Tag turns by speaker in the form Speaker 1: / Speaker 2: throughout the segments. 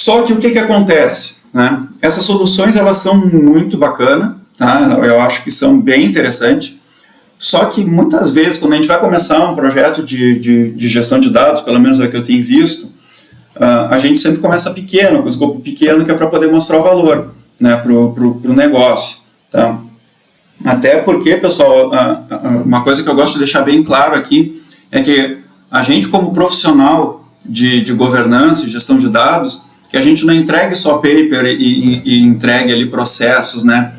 Speaker 1: Só que o que acontece, né? Essas soluções elas são muito bacanas, tá? Eu acho que são bem interessantes. Só que muitas vezes, quando a gente vai começar um projeto de gestão de dados, pelo menos é o que eu tenho visto, a gente sempre começa pequeno, com o escopo pequeno, que é para poder mostrar o valor, né, para o negócio. Tá? Até porque, pessoal, uma coisa que eu gosto de deixar bem claro aqui é que a gente, como profissional de governança e gestão de dados, que a gente não entregue só paper e entregue ali processos, né,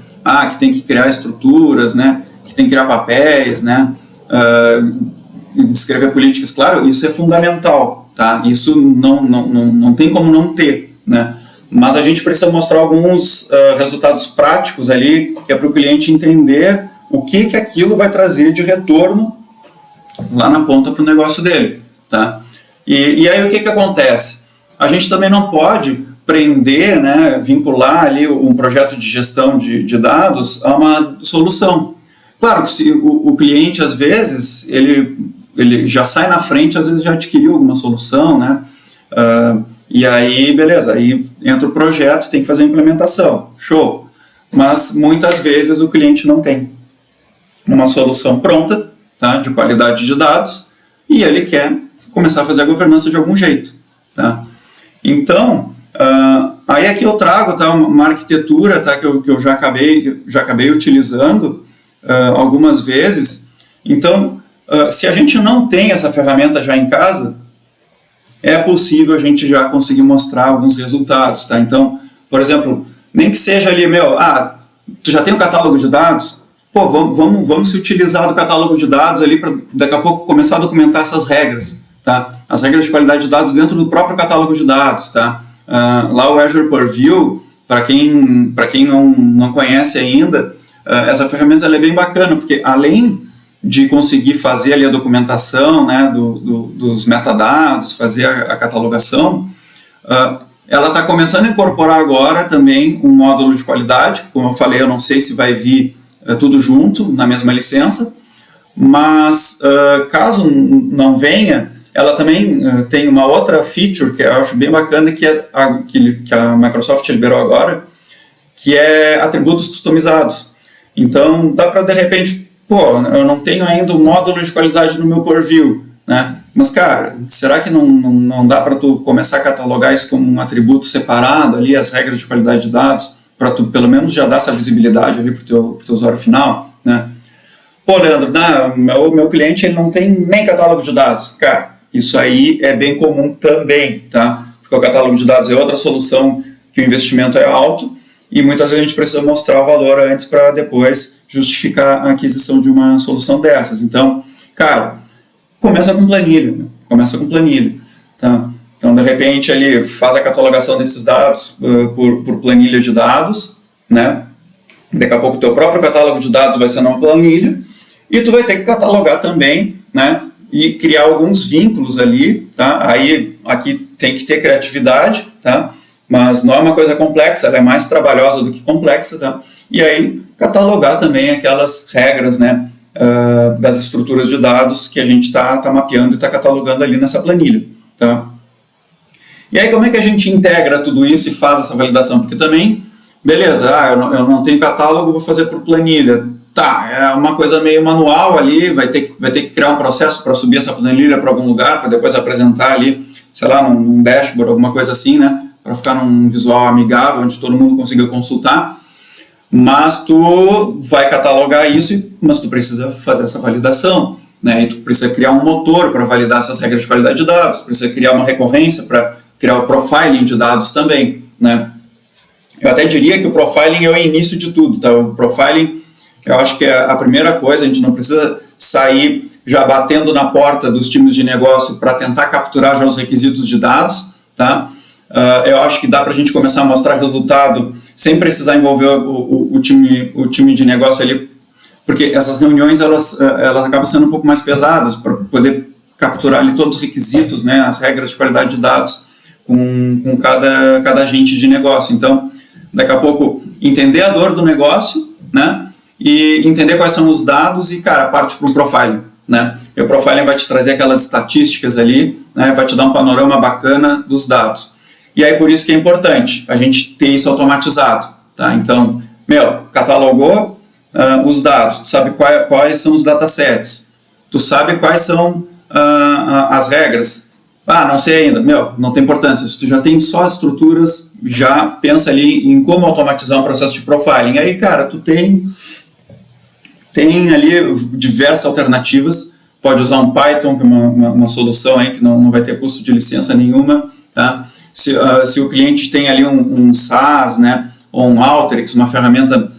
Speaker 1: que tem que criar estruturas, né, tem que criar papéis, né, descrever políticas, claro, isso é fundamental, tá? Isso não tem como não ter, né? Mas a gente precisa mostrar alguns resultados práticos ali, que é para o cliente entender o que aquilo vai trazer de retorno lá na ponta para o negócio dele, tá? E aí o que acontece? A gente também não pode prender, né, vincular ali um projeto de gestão de dados a uma solução. Claro que se o cliente, às vezes, ele já sai na frente, às vezes já adquiriu alguma solução, né? E aí, beleza, aí entra o projeto, tem que fazer a implementação, show. Mas muitas vezes o cliente não tem uma solução pronta, tá, de qualidade de dados, e ele quer começar a fazer a governança de algum jeito, tá? Então, aí aqui eu trago, tá, uma arquitetura, tá, que eu já acabei utilizando algumas vezes. Então, se a gente não tem essa ferramenta já em casa, é possível a gente já conseguir mostrar alguns resultados, tá? Então, por exemplo, nem que seja ali, tu já tem um catálogo de dados? Pô, vamos se utilizar do catálogo de dados ali para daqui a pouco começar a documentar essas regras, tá? As regras de qualidade de dados dentro do próprio catálogo de dados, tá? Lá o Azure Purview, para quem não conhece ainda, essa ferramenta ela é bem bacana, porque além de conseguir fazer ali a documentação, né, dos metadados, fazer a catalogação, ela está começando a incorporar agora também um módulo de qualidade. Como eu falei, eu não sei se vai vir tudo junto na mesma licença, mas caso não venha, ela também tem uma outra feature que eu acho bem bacana, que a Microsoft liberou agora, que é atributos customizados. Então, dá para, de repente, eu não tenho ainda o módulo de qualidade no meu Purview, né? Mas, cara, será que não dá para tu começar a catalogar isso como um atributo separado ali, as regras de qualidade de dados, para tu, pelo menos, já dar essa visibilidade ali para o teu usuário final, né? Pô, Leandro, meu cliente ele não tem nem catálogo de dados. Cara, isso aí é bem comum também, tá? Porque o catálogo de dados é outra solução que o investimento é alto, e muitas vezes a gente precisa mostrar o valor antes para depois justificar a aquisição de uma solução dessas. Então, cara, começa com planilha, tá? Então, de repente, ele faz a catalogação desses dados por planilha de dados, né? Daqui a pouco o teu próprio catálogo de dados vai ser numa planilha, e tu vai ter que catalogar também, né? E criar alguns vínculos ali, tá? Aí, aqui tem que ter criatividade, tá? Mas não é uma coisa complexa, ela é mais trabalhosa do que complexa, tá? E aí, catalogar também aquelas regras, né, das estruturas de dados que a gente está mapeando e está catalogando ali nessa planilha, tá? E aí, como é que a gente integra tudo isso e faz essa validação? Porque também, beleza, eu não tenho catálogo, vou fazer por planilha. Tá, é uma coisa meio manual ali, vai ter que criar um processo para subir essa planilha para algum lugar, para depois apresentar ali, sei lá, num dashboard, alguma coisa assim, né? Para ficar num visual amigável, onde todo mundo consiga consultar. Mas tu vai catalogar isso, mas tu precisa fazer essa validação, né? E tu precisa criar um motor para validar essas regras de qualidade de dados, precisa criar uma recorrência para criar o profiling de dados também, né? Eu até diria que o profiling é o início de tudo, tá? O profiling, eu acho que é a primeira coisa. A gente não precisa sair já batendo na porta dos times de negócio para tentar capturar já os requisitos de dados, tá? Eu acho que dá para a gente começar a mostrar resultado sem precisar envolver o time de negócio ali, porque essas reuniões elas acabam sendo um pouco mais pesadas para poder capturar ali todos os requisitos, né, as regras de qualidade de dados com cada agente de negócio. Então, daqui a pouco, entender a dor do negócio, né, e entender quais são os dados e, cara, parte para o profiling, né? E o profiling vai te trazer aquelas estatísticas ali, né, vai te dar um panorama bacana dos dados. E aí por isso que é importante a gente ter isso automatizado, tá? Então, catalogou os dados, tu sabe quais são os datasets, tu sabe quais são as regras. Não sei ainda, não tem importância, se tu já tem só as estruturas, já pensa ali em como automatizar um processo de profiling. Aí, cara, tu tem ali diversas alternativas, pode usar um Python, que é uma solução aí que não vai ter custo de licença nenhuma, tá? Se o cliente tem ali um SaaS, né, ou um Alteryx, uma ferramenta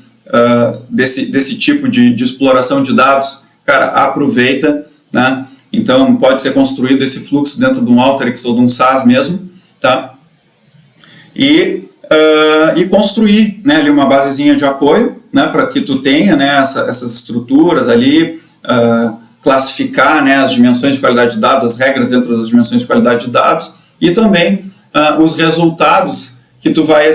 Speaker 1: desse tipo de exploração de dados, cara, aproveita, né? Então pode ser construído esse fluxo dentro de um Alteryx ou de um SaaS mesmo, tá? E construir, né, ali uma basezinha de apoio, né, para que tu tenha, né, essas estruturas ali, classificar, né, as dimensões de qualidade de dados, as regras dentro das dimensões de qualidade de dados, e também os resultados que tu vai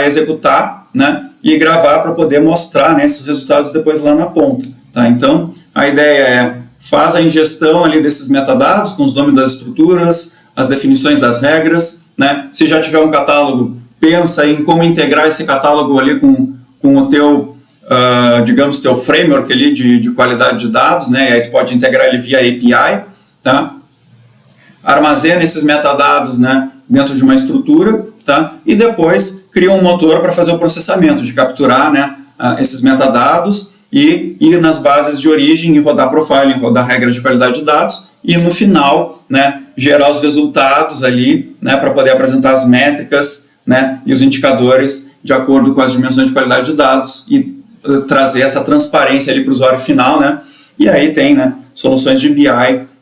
Speaker 1: executar, né, e gravar para poder mostrar, né, esses resultados depois lá na ponta, tá? Então a ideia é faz a ingestão ali desses metadados com os nomes das estruturas, as definições das regras, né? Se já tiver um catálogo, pensa em como integrar esse catálogo ali com o teu, digamos, teu framework ali de qualidade de dados, né? E aí tu pode integrar ele via API, tá? Armazena esses metadados, né, dentro de uma estrutura, tá? E depois cria um motor para fazer o processamento, de capturar, né, esses metadados e ir nas bases de origem e rodar profiling, rodar regra de qualidade de dados e no final, né, gerar os resultados ali, né, para poder apresentar as métricas, né, e os indicadores de acordo com as dimensões de qualidade de dados e trazer essa transparência ali para o usuário final, né? E aí tem, né, soluções de BI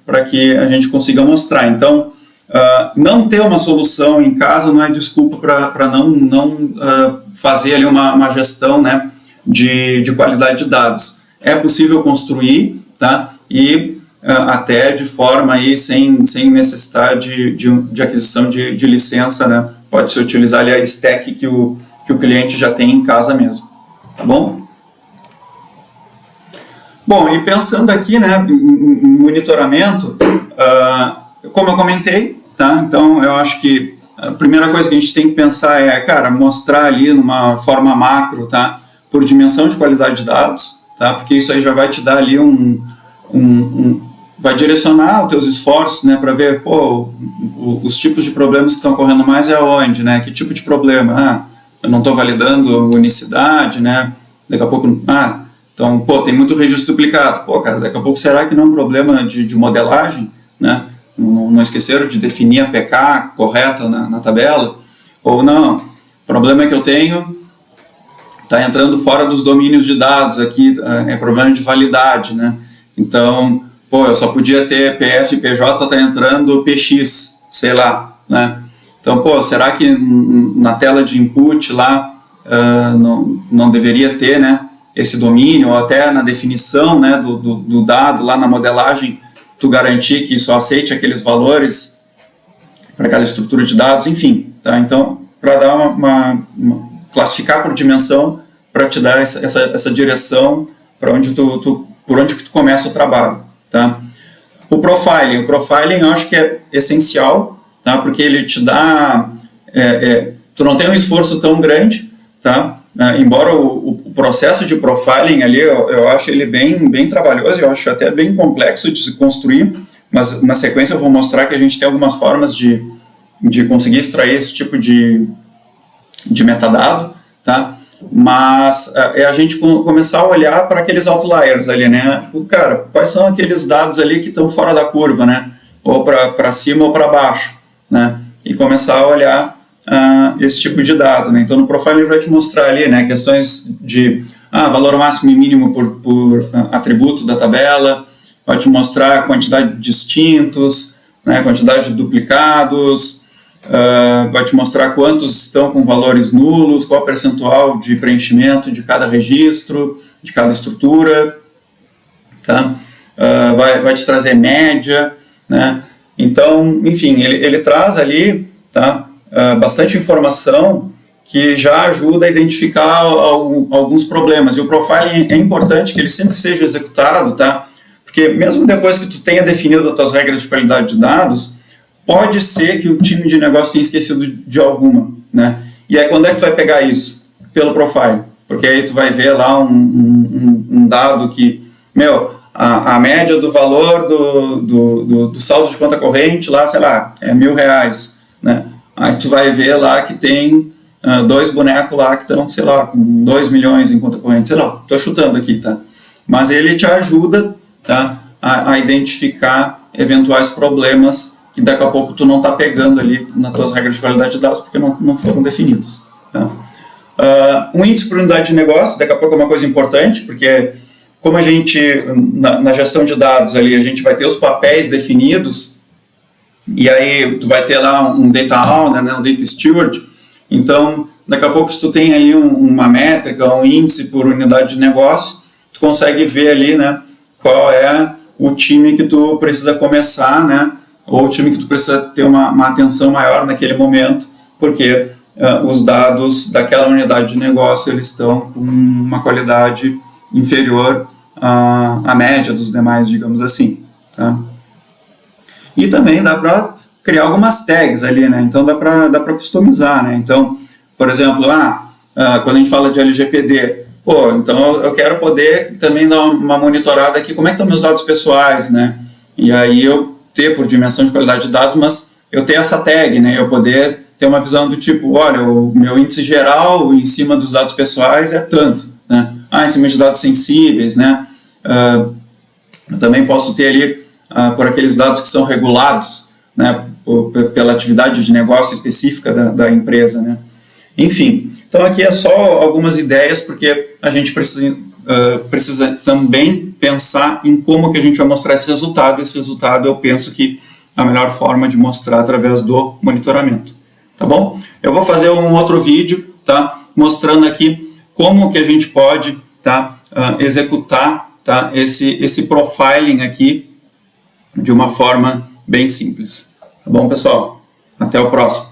Speaker 1: para que a gente consiga mostrar. Então, não ter uma solução em casa não é desculpa para não fazer ali uma gestão, né, de qualidade de dados. É possível construir, tá? E até de forma aí sem necessidade de aquisição de licença, né? Pode-se utilizar ali a stack que o cliente já tem em casa mesmo, tá bom? Bom, e pensando aqui, né, em monitoramento, como eu comentei, tá? Então eu acho que a primeira coisa que a gente tem que pensar é, cara, mostrar ali numa forma macro, tá? Por dimensão de qualidade de dados, tá? Porque isso aí já vai te dar ali vai direcionar os teus esforços, né, para ver, os tipos de problemas que estão ocorrendo mais é onde, né? Que tipo de problema? Eu não estou validando unicidade, né? Daqui a pouco, então, tem muito registro duplicado. Cara, daqui a pouco será que não é um problema de modelagem, né? Não esqueceram de definir a PK correta na tabela? Ou não, o problema é que eu tenho está entrando fora dos domínios de dados aqui, é problema de validade, né? Então, eu só podia ter PF e PJ, está entrando PX, sei lá, né? Então, será que na tela de input lá não deveria ter, né, esse domínio, ou até na definição, né, do dado lá na modelagem, tu garantir que só aceite aqueles valores para aquela estrutura de dados, enfim, tá? Então, para dar classificar por dimensão, para te dar essa direção para onde por onde tu começa o trabalho, tá? O profiling eu acho que é essencial, tá? Porque ele te dá, tu não tem um esforço tão grande, tá? Embora o processo de profiling ali, eu acho ele bem trabalhoso, eu acho até bem complexo de se construir, mas na sequência eu vou mostrar que a gente tem algumas formas de conseguir extrair esse tipo de metadado, tá? Mas é a gente começar a olhar para aqueles outliers ali, né? Cara, quais são aqueles dados ali que estão fora da curva, né? Ou para cima ou para baixo, né? E começar a olhar esse tipo de dado, né? Então no profile ele vai te mostrar ali, né, questões de valor máximo e mínimo por atributo da tabela, vai te mostrar a quantidade de distintos, né, quantidade de duplicados, vai te mostrar quantos estão com valores nulos, qual o percentual de preenchimento de cada registro, de cada estrutura, tá? Vai te trazer média, né? Então, enfim, ele traz ali, tá, bastante informação que já ajuda a identificar alguns problemas. E o profiling é importante que ele sempre seja executado, tá? Porque mesmo depois que tu tenha definido as tuas regras de qualidade de dados, pode ser que o time de negócio tenha esquecido de alguma, né? E aí, quando é que tu vai pegar isso? Pelo profile. Porque aí tu vai ver lá um dado que, a média do valor do saldo de conta corrente lá, sei lá, é R$1.000, né? Aí tu vai ver lá que tem 2 bonecos lá que estão, sei lá, com 2 milhões em conta corrente, sei lá, tô chutando aqui, tá? Mas ele te ajuda, tá, a identificar eventuais problemas que daqui a pouco tu não tá pegando ali nas tuas regras de qualidade de dados porque não foram definidas, tá? Um índice por unidade de negócio, daqui a pouco é uma coisa importante, porque como a gente, na gestão de dados ali, a gente vai ter os papéis definidos, e aí tu vai ter lá um data owner, né, um data steward, então daqui a pouco se tu tem ali uma métrica, um índice por unidade de negócio, tu consegue ver ali, né, qual é o time que tu precisa começar, né, ou o time que tu precisa ter uma atenção maior naquele momento, porque os dados daquela unidade de negócio eles estão com uma qualidade inferior à média dos demais, digamos assim, tá? E também dá para criar algumas tags ali, né? Então dá para customizar, né? Então, por exemplo, quando a gente fala de LGPD, então eu quero poder também dar uma monitorada aqui, como é que estão meus dados pessoais, né? E aí eu ter por dimensão de qualidade de dados, mas eu ter essa tag, né? Eu poder ter uma visão do tipo, olha, o meu índice geral em cima dos dados pessoais é tanto, né? Em cima de dados sensíveis, né? Eu também posso ter ali, por aqueles dados que são regulados, né? Pela atividade de negócio específica da empresa, né? Enfim, então aqui é só algumas ideias, porque a gente precisa também pensar em como que a gente vai mostrar esse resultado. Esse resultado eu penso que a melhor forma de mostrar através do monitoramento. Tá bom? Eu vou fazer um outro vídeo, tá, mostrando aqui como que a gente pode, tá, executar, tá, esse profiling aqui de uma forma bem simples. Tá bom, pessoal? Até o próximo.